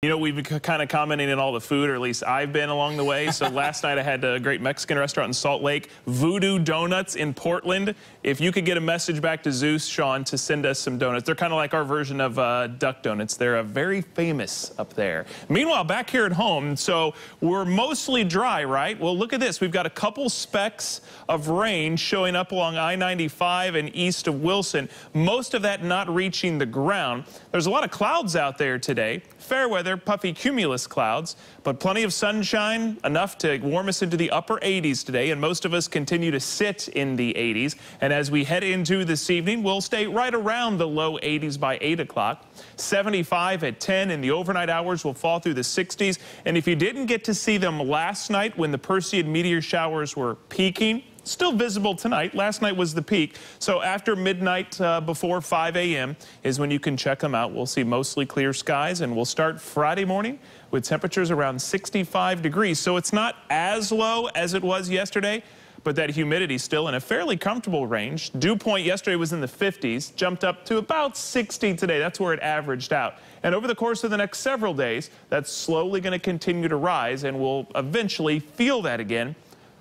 You know, we've been kind of commenting on all the food, or at least I've been along the way. So last night I had a great Mexican restaurant in Salt Lake, Voodoo Donuts in Portland. If you could get a message back to Zeus, Sean, to send us some donuts. They're kind of like our version of duck donuts. They're very famous up there. Meanwhile, back here at home, so we're mostly dry, right? Well, look at this. We've got a couple specks of rain showing up along I-95 and east of Wilson. Most of that not reaching the ground. There's a lot of clouds out there today. Fair weather, puffy cumulus clouds, but plenty of sunshine, enough to warm us into the upper 80s today, and most of us continue to sit in the 80s. And as we head into this evening, we'll stay right around the low 80s by 8 o'clock. 75 at 10, and the overnight hours will fall through the 60s. And if you didn't get to see them last night when the Perseid meteor showers were peaking, still visible tonight. Last night was the peak. So after midnight, before 5 a.m. is when you can check them out. We'll see mostly clear skies, and we'll start Friday morning with temperatures around 65 degrees. So it's not as low as it was yesterday, but that humidity still in a fairly comfortable range. Dew point yesterday was in the 50s, jumped up to about 60 today. That's where it averaged out. And over the course of the next several days, that's slowly going to continue to rise, and we'll eventually feel that again,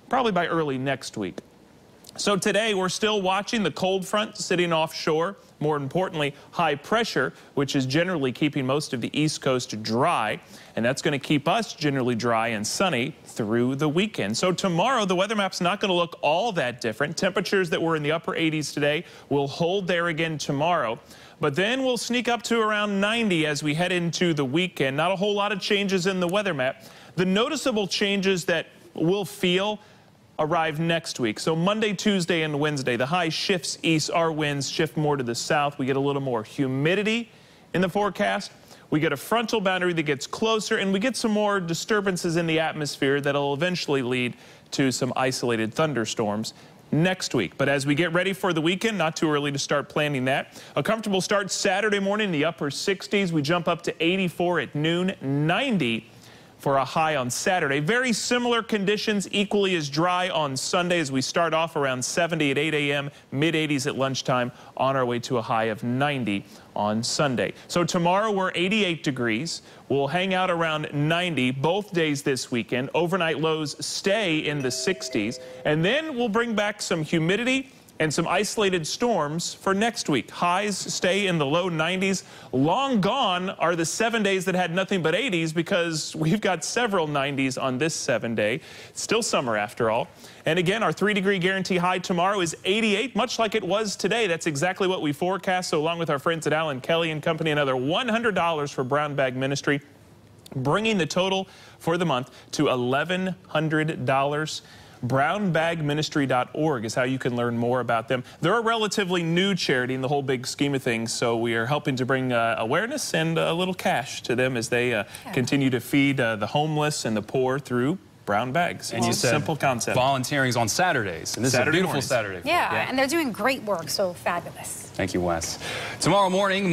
probably by early next week. So today we're still watching the cold front sitting offshore. More importantly, high pressure, which is generally keeping most of the East Coast dry. And that's going to keep us generally dry and sunny through the weekend. So tomorrow, the weather map's not going to look all that different. Temperatures that were in the upper 80s today will hold there again tomorrow. But then we'll sneak up to around 90 as we head into the weekend. Not a whole lot of changes in the weather map. The noticeable changes that we'll feel arrive next week. So Monday, Tuesday, and Wednesday, the high shifts east. Our winds shift more to the south. We get a little more humidity in the forecast. We get a frontal boundary that gets closer, and we get some more disturbances in the atmosphere that'll eventually lead to some isolated thunderstorms next week. But as we get ready for the weekend, not too early to start planning that. A comfortable start Saturday morning in the upper 60s. We jump up to 84 at noon, 90 for a high on Saturday. Very similar conditions, equally as dry on Sunday as we start off around 70 at 8 a.m., mid-80s at lunchtime, on our way to a high of 90 on Sunday. So tomorrow we're 88 degrees. We'll hang out around 90 both days this weekend. Overnight lows stay in the 60s. And then we'll bring back some humidity and some isolated storms for next week. Highs stay in the low 90s. Long gone are the 7 days that had nothing but 80s, because we've got several 90s on this 7-day. It's still summer after all. And again, our 3-degree guarantee high tomorrow is 88, much like it was today. That's exactly what we forecast. So along with our friends at Allen Kelly and Company, another $100 for Brown Bag Ministry, bringing the total for the month to $1,100. BrownBagMinistry.org is how you can learn more about them. They're a relatively new charity in the whole big scheme of things, so we are helping to bring awareness and a little cash to them as they continue to feed the homeless and the poor through brown bags. And you said simple concept. Volunteering's on Saturdays, and this is a beautiful Saturday. Yeah, and they're doing great work, so fabulous. Thank you, Wes. Tomorrow morning,